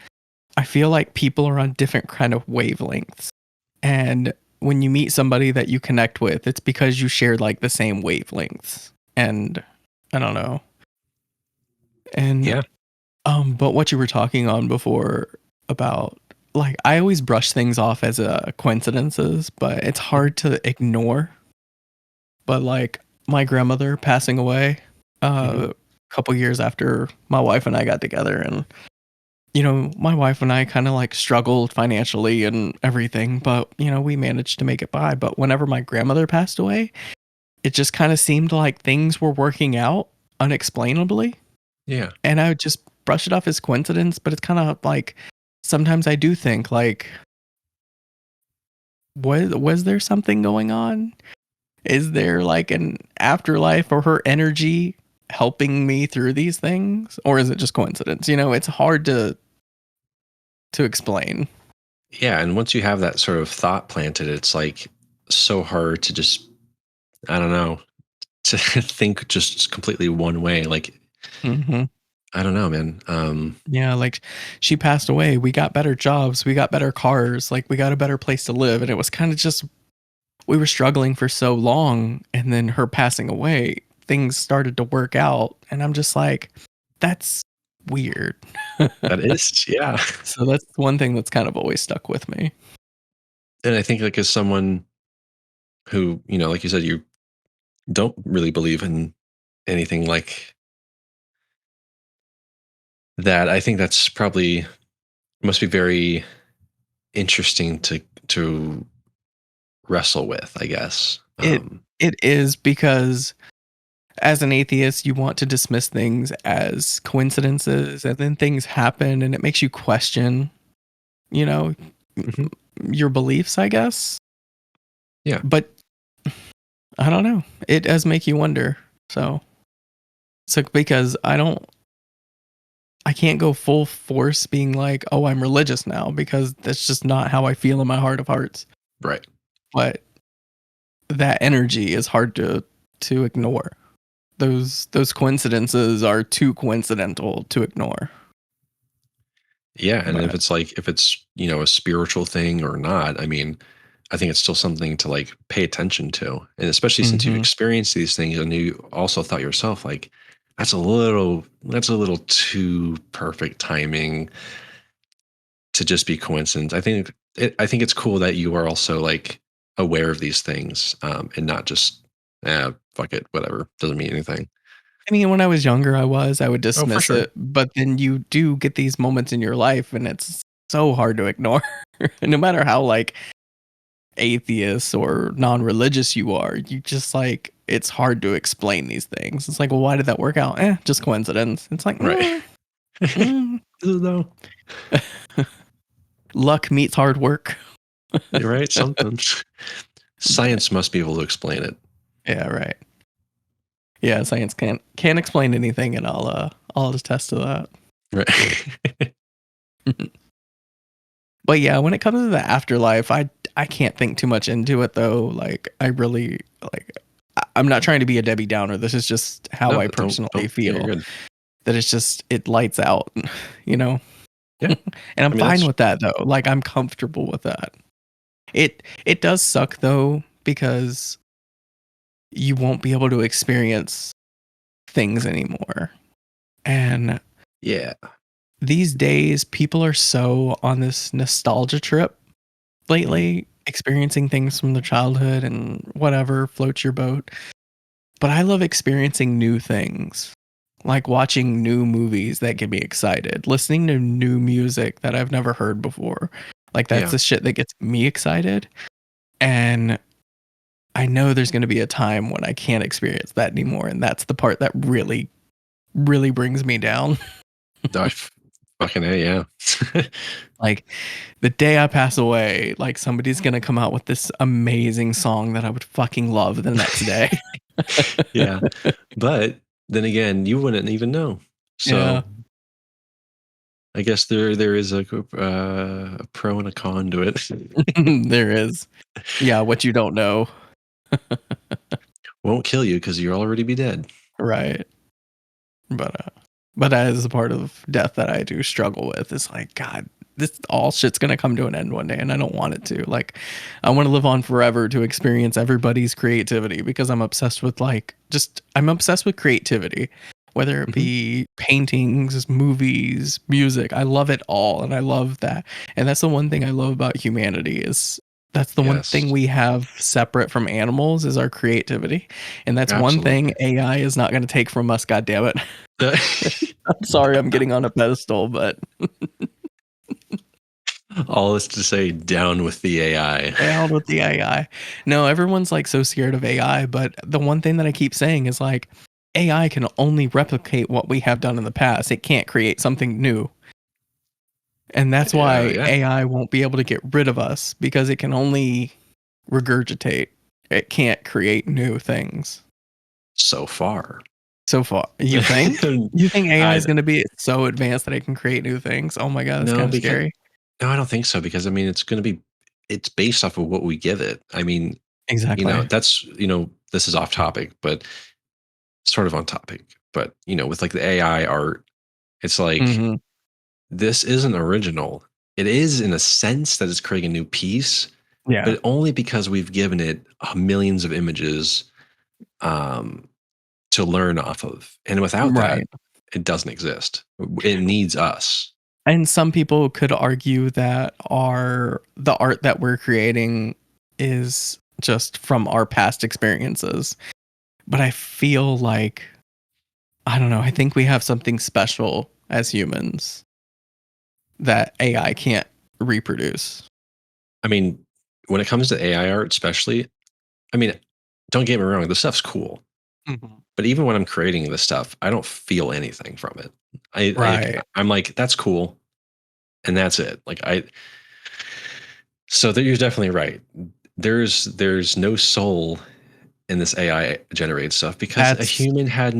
I feel like people are on different kind of wavelengths, and when you meet somebody that you connect with, it's because you share like the same wavelengths, and I don't know, and Yeah. but what you were talking on before about like I always brush things off as coincidences, but it's Mhm. hard to ignore. But like my grandmother passing away Mhm. a couple years after my wife and I got together, and my wife and I kind of like struggled financially and everything, but we managed to make it by. But whenever my grandmother passed away, it just kind of seemed like things were working out unexplainably, Yeah. and I would just brush it off as coincidence, but it's kind of like sometimes I do think like was there something going on? Is there like an afterlife or her energy helping me through these things? Or is it just coincidence? It's hard to explain. Yeah. And once you have that sort of thought planted, it's like so hard to just I don't know to think just completely one way. Like Hmm. I don't know, man. Yeah, like she passed away. We got better jobs. We got better cars. Like we got a better place to live. And it was kind of just, we were struggling for so long. And then her passing away, things started to work out. And I'm just like, that's weird. That is, yeah. So that's one thing that's kind of always stuck with me. And I think like as someone who, like you said, you don't really believe in anything like that, I think that's probably must be very interesting to wrestle with, I guess. It it is because as an atheist, you want to dismiss things as coincidences, and then things happen, and it makes you question, you know, Mhm. your beliefs, I guess. Yeah. But I don't know. It does make you wonder. So because I can't go full force being like, oh, I'm religious now because that's just not how I feel in my heart of hearts. Right. But that energy is hard to ignore. Those coincidences are too coincidental to ignore. Yeah, and But if it's, a spiritual thing or not, I mean, I think it's still something to like pay attention to. And especially since you've mhm. experienced these things and you also thought yourself like that's a little too perfect timing to just be coincidence. I think it's cool that you are also like aware of these things and not just fuck it, whatever, doesn't mean anything. I mean, when I was younger, I would Oh, for dismiss sure. it, but then you do get these moments in your life, and it's so hard to ignore. No matter how like atheist or non-religious you are, you just like it's hard to explain these things. It's like, well, why did that work out? Just coincidence. It's like, Right. mm, No, luck meets hard work. you're right. Sometimes science must be able to explain it. Yeah, right. Yeah, science can't explain anything, and I'll attest to that. Right. But yeah, when it comes to the afterlife, I can't think too much into it though. Like I really like I'm not trying to be a Debbie Downer. This is just how No, I don't personally don't. Yeah, you're feel. good. That it's just it lights out, you know? Yeah. And I'm I mean, fine that's with that though. Like I'm comfortable with that. It does suck though because you won't be able to experience things anymore. And yeah. these days people are so on this nostalgia trip Mhm. lately, experiencing things from their childhood and whatever floats your boat. But I love experiencing new things, like watching new movies that get me excited, listening to new music that I've never heard before. Like that's Yeah. the shit that gets me excited. And I know there's going to be a time when I can't experience that anymore. And that's the part that really, really brings me down. Fucking A, yeah. Like the day I pass away, like somebody's going to come out with this amazing song that I would fucking love the next day. Yeah. But then again, you wouldn't even know. Yeah. So I guess there is a pro and a con to it. There is. Yeah, what you don't know. Won't kill you because you'll already be dead. Right. But that is a part of death that I do struggle with. It's like, God, this all shit's gonna come to an end one day, and I don't want it to. Like, I want to live on forever to experience everybody's creativity because I'm obsessed with I'm obsessed with creativity, whether it Hmm. be paintings, movies, music. I love it all, and I love that. And that's the one thing I love about humanity is that's the one Yes. thing we have separate from animals is our creativity, and that's one thing Absolutely. AI is not going to take from us. God damn it. I'm sorry I'm getting on a pedestal, but All this to say, down with the AI. down with the AI. No, everyone's like so scared of AI, but the one thing that I keep saying is like AI can only replicate what we have done in the past. It can't create something new. And that's Yeah, why yeah. AI won't be able to get rid of us because it can only regurgitate. It can't create new things. So far. So far, you think? You think AI is I going to be so advanced that it can create new things? Oh my god, that's no, kind of because scary. no, I don't think so. Because I mean, it's based off of what we give it. I mean, Exactly. this is off topic, but sort of on topic. But with like the AI art, it's like Mhm. this isn't original. It is in a sense that it's creating a new piece, Yeah. but only because we've given it millions of images um, to learn off of. And without that, Right. it doesn't exist. It needs us. And some people could argue that the art that we're creating is just from our past experiences. But I feel like I don't know, I think we have something special as humans that AI can't reproduce. I mean, when it comes to AI art, especially, I mean, don't get me wrong, the stuff's cool. Mhm. But even when I'm creating this stuff, I don't feel anything from it. Right. I'm like, that's cool, and that's it. So that you're definitely right. There's no soul in this AI generated stuff because a That's human had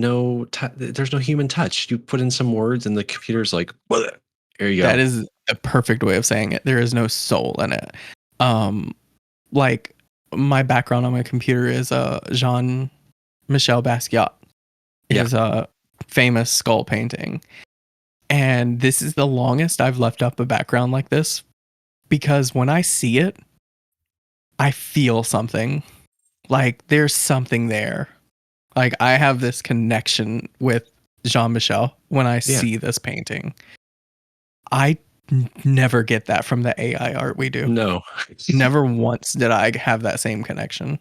there's no human touch. You put in some words and the computer's like, "Bleh." Here you that go. is a perfect way of saying it. There is no soul in it. Um like my background on my computer is Jean Michel Basquiat, Yeah, his famous skull painting. And this is the longest I've left up a background like this because when I see it, I feel something. Like there's something there. Like I have this connection with Jean Michel when I yeah. see this painting. I never get that from the AI art we do. No. Never once did I have that same connection.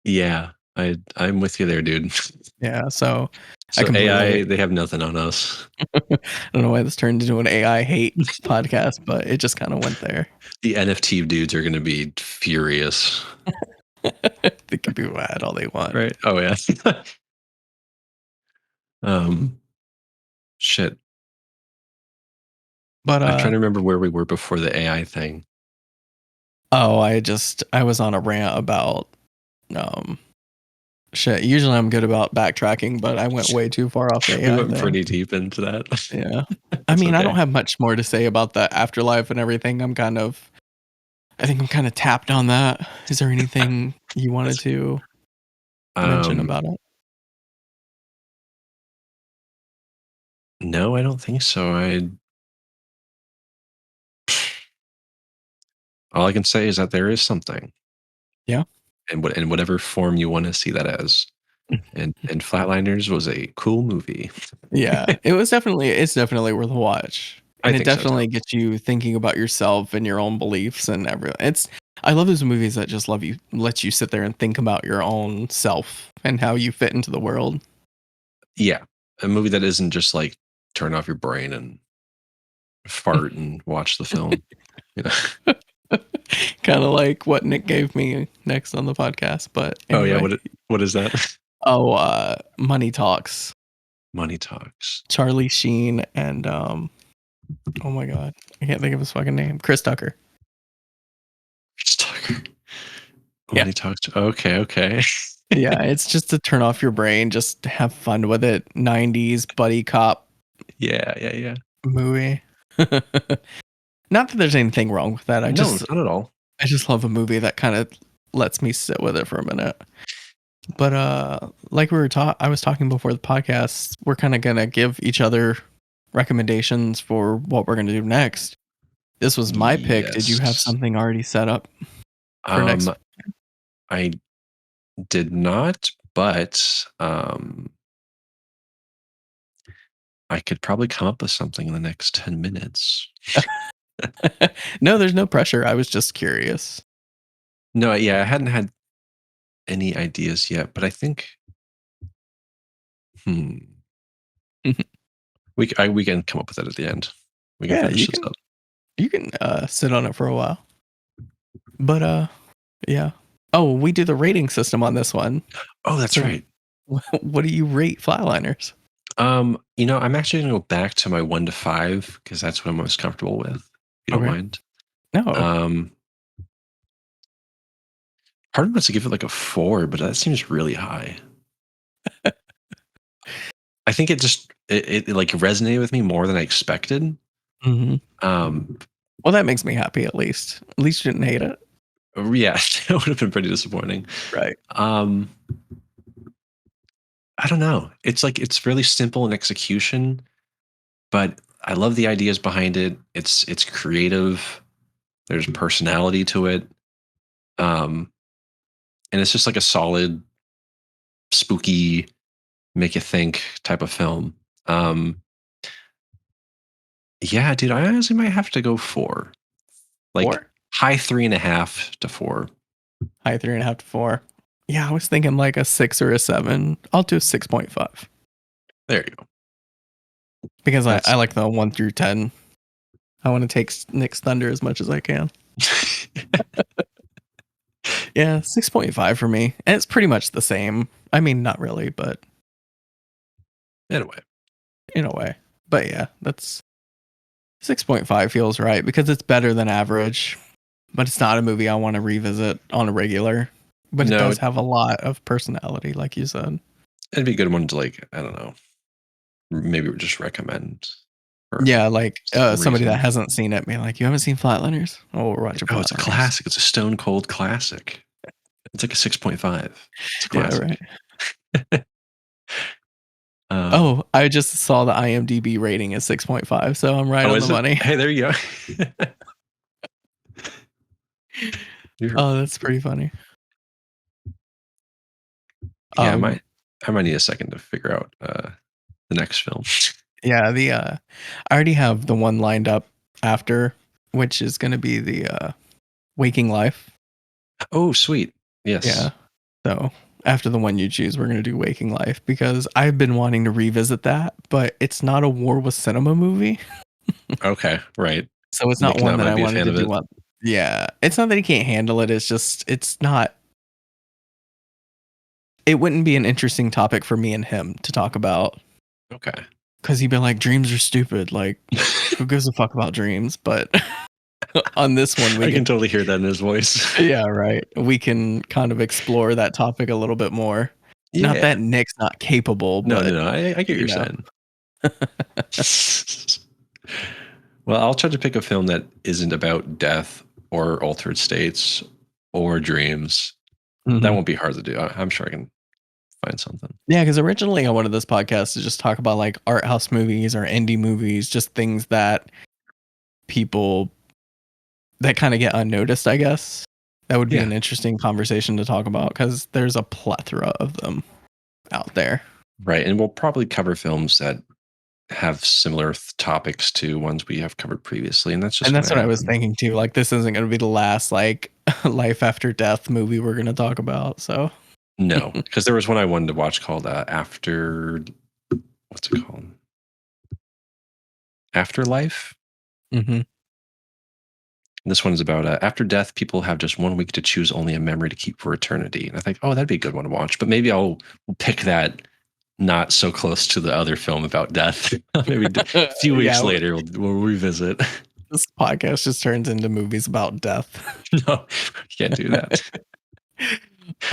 Yeah. I'm with you there, dude. Yeah, so I So completely AI, they have nothing on us. I don't know why this turned into an AI hate podcast, but it just kind of went there. The NFT dudes are going to be furious, They can be mad all they want. right? Oh yeah. um, shit. But I'm trying to remember where we were before the AI thing. oh, I was on a rant about um shit. Usually I'm good about backtracking, but I went way too far off the We AI went thing. pretty deep into that. Yeah. I That's mean, I don't okay. have much more to say about the afterlife and everything. I think I'm kind of tapped on that. Is there anything you wanted to mention Um, about it? no, I don't think so. All I can say is that there is something, Yeah. and what in whatever form you want to see that as. And Flatliners was a cool movie. Yeah, it's definitely worth a watch. I And it think so too. definitely gets you thinking about yourself and your own beliefs and everything. I love those movies that just let you sit there and think about your own self and how you fit into the world. Yeah, a movie that isn't just like turn off your brain and fart and watch the film. You know? Kind of like what Nick gave me next on the podcast, but Oh yeah, anyway. what is that? Oh, Money Talks. Money Talks. Charlie Sheen and oh my god, I can't think of his fucking name. Chris Tucker. Let's talk. Yeah. Money Talks. Okay, okay. Yeah, it's just to turn off your brain, just to have fun with it. 90s buddy cop Yeah, yeah, yeah. movie. Not that there's anything wrong with that. No, not at all. I just love a movie that kind of lets me sit with it for a minute. But like I was talking before the podcast, we're kind of going to give each other recommendations for what we're going to do next. This was my pick. Did you have Yes. something already set up for next? Um, I did not, but I could probably come up with something in the next 10 minutes. No, there's no pressure. I was just curious. No, yeah, I hadn't had any ideas yet, but I think hmm, we can come up with it at the end. We can Yeah, finish this up. you can sit on it for a while. But yeah. Oh, we do the rating system on this one. Oh, that's So right. what do you rate Flatliners? I'm actually gonna go back to my 1 to 5 because that's what I'm most comfortable with. If you don't Okay. mind. No. Um, Part of me wants to give it like a 4, but that seems really high. I think it like resonated with me more than I expected. Hmm. Um, Well, that makes me happy at least. At least you didn't hate it. yeah, that would have been pretty disappointing. Right. Um, I don't know. It's like it's really simple in execution, but I love the ideas behind it. It's creative. There's personality to it. Um, and it's just like a solid, spooky, make you think type of film. Um, yeah, dude, I honestly might have to go 4. Like 4? high 3.5 to 4. High 3.5 to 4. Yeah, I was thinking like a 6 or a 7. I'll do 6.5 There you go. because I That's like the 1 through 10. I want to take Nick's thunder as much as I can. Yeah, 6.5 for me. And it's pretty much the same. I mean, not really, but anyway. in a way. But yeah, that's 6.5 feels right because it's better than average, but it's not a movie I want to revisit on a regular. But it No, does have a lot of personality, like you said. it'd be a good one to like, I don't know, maybe just recommend for Yeah, like some somebody that reason. hasn't seen it, be like, "You haven't seen Flatliners? Oh, we're watching Oh, it's a Flatliners." classic. It's a stone cold classic. It's like a 6.5. It's a Yeah, right. classic. um, Oh, I just saw the IMDb rating is 6.5, so I'm right oh, on the is it? money. Hey, there you go. Oh, that's pretty funny. Yeah, Um, I might need a second to figure out the next film. yeah, I already have the one lined up after, which is going to be the Waking Life. Oh, sweet. Yes. Yeah. So After the one you choose, we're going to do Waking Life because I've been wanting to revisit that, but it's not a War with Cinema movie. Okay, right. So it's not Nick one not that might I be a wanted fan to of do it. up. Yeah. It's not that he can't handle it. It's just, it's not, it wouldn't be an interesting topic for me and him to talk about Okay. because he'd be like, dreams are stupid. Like, who gives a fuck about dreams? But on this one, we I can can, totally hear that in his voice. yeah, right. We can kind of explore that topic a little bit more. Not Yeah. that Nick's not capable, No, no, but, no. I get what you you're know. saying. Well, I'll try to pick a film that isn't about death or altered states or dreams. That Mhm. won't be hard to do. I'm sure I can find something. Yeah, because originally I wanted this podcast to just talk about like art house movies or indie movies, just things that people that kind of get unnoticed, I guess. That would be Yeah. an interesting conversation to talk about because there's a plethora of them out there. Right. And we'll probably cover films that have similar topics to ones we have covered previously. And that's just And going that's to what I was happen. thinking too. Like, this isn't going to be the last like life after death movie we're going to talk about. So, No, because there was one I wanted to watch called what's it called? Afterlife. hmm This one is about after death, people have just 1 week to choose only a memory to keep for eternity. And I think, oh, that'd be a good one to watch. But maybe I'll pick that not so close to the other film about death. Maybe a few weeks yeah, later, we'll revisit. this podcast just turns into movies about death. No, can't do that.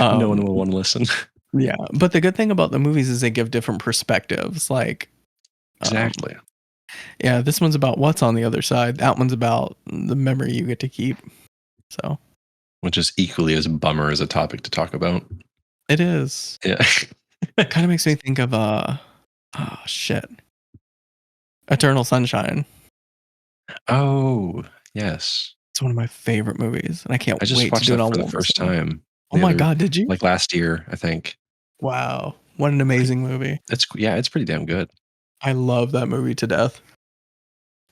No one um, will want to listen. yeah, but the good thing about the movies is they give different perspectives. Like, um, Exactly. yeah, this one's about what's on the other side. That one's about the memory you get to keep. So Which is equally as bummer as a topic to talk about. it is. Yeah. Kind of makes me think of oh shit, Eternal Sunshine. Oh, yes. It's one of my favorite movies, and I can't I just wait to watched do it that on for the War first Cinema. time Oh my god, did you? like last year, I think. Wow, what an amazing movie! It's pretty damn good. I love that movie to death.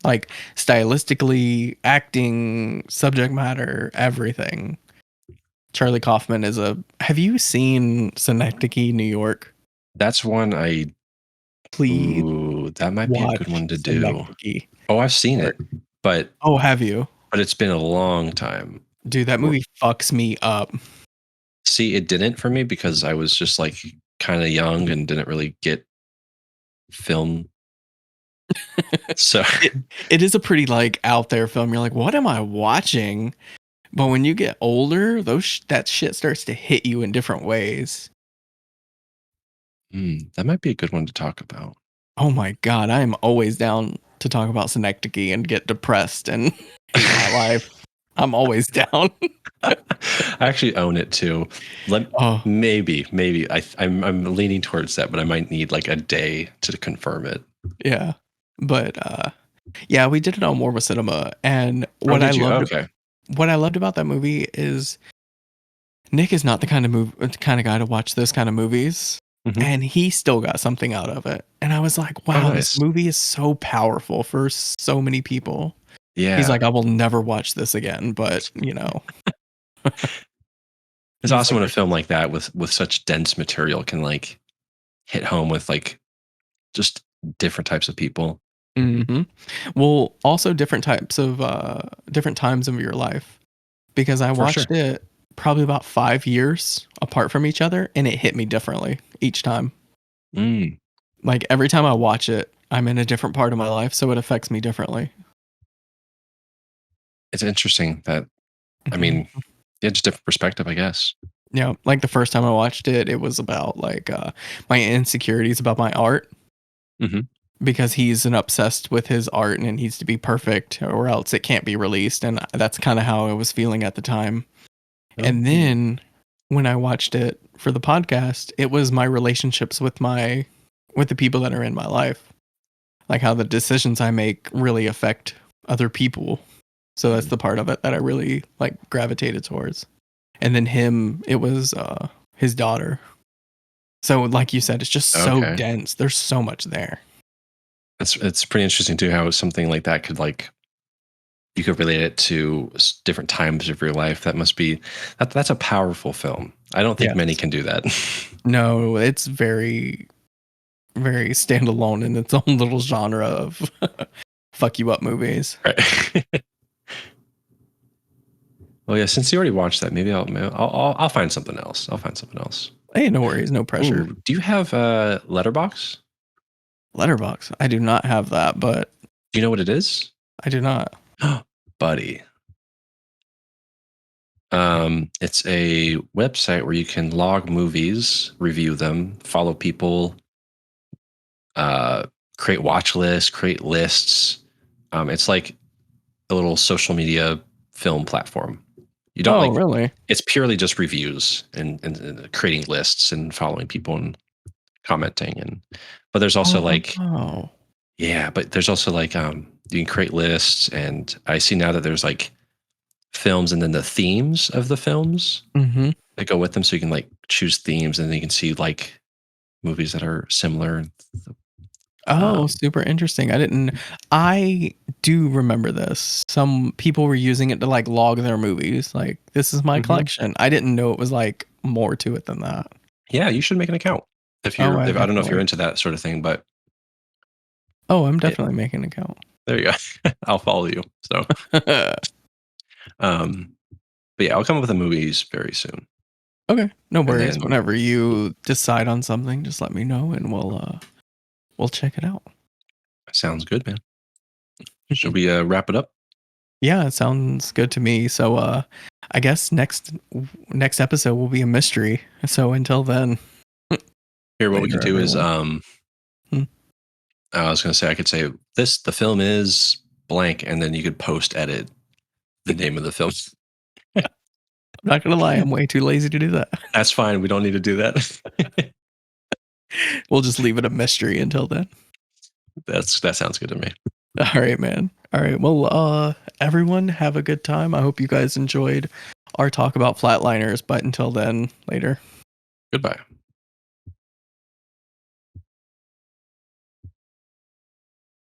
Like stylistically, acting, subject matter, everything. Charlie Kaufman is a. Have you seen Synecdoche, New York? That's one I Please ooh, that might be a good watch one to do. Synecdoche. Oh, I've seen Or, it, but oh, have you? it's been a long time. Dude, that movie fucks me up. See, it didn't for me because I was just like kind of young and didn't really get film. So it it is a pretty like out there film. You're like, what am I watching? But when you get older, that shit starts to hit you in different ways. that might be a good one to talk about. Oh my god, I am always down to talk about Synecdoche and get depressed and hate my life. I'm always down. I actually own it too. Oh Maybe I'm leaning towards that, but I might need like a day to confirm it. yeah, but yeah, we did it on More of a Cinema, and Oh, did you? Okay. what I loved about that movie is Nick is not the kind of guy to watch this kind of movies, hmm and he still got something out of it. And I was like, Oh, wow, this nice. movie is so powerful for so many people. He's Yeah. like, I will never watch this again, but you know, It's he's awesome like, when a film like that with such dense material can like hit home with like just different types of people. hmm well, also different times of your life because I For sure. watched it probably about 5 years apart from each other, and it hit me differently each time. Mm. Like every time I watch it, I'm in a different part of my life, so it affects me differently. It's interesting that I Mhm. mean, yeah, just different perspective, I guess. Yeah, like the first time I watched it, it was about like my insecurities about my art hmm because he's an obsessed with his art and it needs to be perfect or else it can't be released, and that's kind of how I was feeling at the time. And Oh. then when I watched it for the podcast, it was my relationships with the people that are in my life. Like how the decisions I make really affect other people. So that's Mm. the part of it that I really like gravitated towards. And then him, it was his daughter. So like you said, it's just so Okay. dense. There's so much there. It's pretty interesting too how something like that could like you could relate it to different times of your life. That must be that's a powerful film. I don't think many Yes. can do that. No, it's very, very standalone in its own little genre of fuck you up movies. Right. Well, yeah. Since you already watched that, maybe I'll find something else. I'll find something else. Hey, no worries, no pressure. Ooh, do you have Letterbox? Letterbox. I do not have that, but Do you know what it is? I do not. Buddy. It's a website where you can log movies, review them, follow people, uh, create watch lists, create lists. It's like a little social media film platform. You don't Oh, like really? it's purely just reviews and creating lists and following people and commenting but there's also like Oh. yeah, but there's also like you can create lists and I see now that there's like films and then the themes of the films Mm-hmm. that go with them so you can like choose themes and then you can see like movies that are similar. Oh, Um, super interesting. I do remember this. Some people were using it to like log their movies. Like, this is my mhm. collection. I didn't know it was like more to it than that. Yeah, you should make an account Oh, I if I don't know if you're definitely. into that sort of thing, but Oh, I'm it, definitely making an account. there you go. I'll follow you. So, um, but yeah, I'll come up with the movies very soon, Okay, no and worries. then Whenever you decide on something, just let me know and we'll check it out. sounds good, man. Should we wrap it up? Yeah, it sounds good to me. So I guess next episode will be a mystery. So until then, Here, what we can later do is everyone. Hmm. I was going to say I could say the film is blank, and then you could post edit the name of the film. I'm not gonna lie, I'm way too lazy to do that. That's fine. We don't need to do that. We'll just leave it a mystery until then. That sounds good to me. All right, man. All right. Well, everyone have a good time. I hope you guys enjoyed our talk about Flatliners, but until then, later. Goodbye.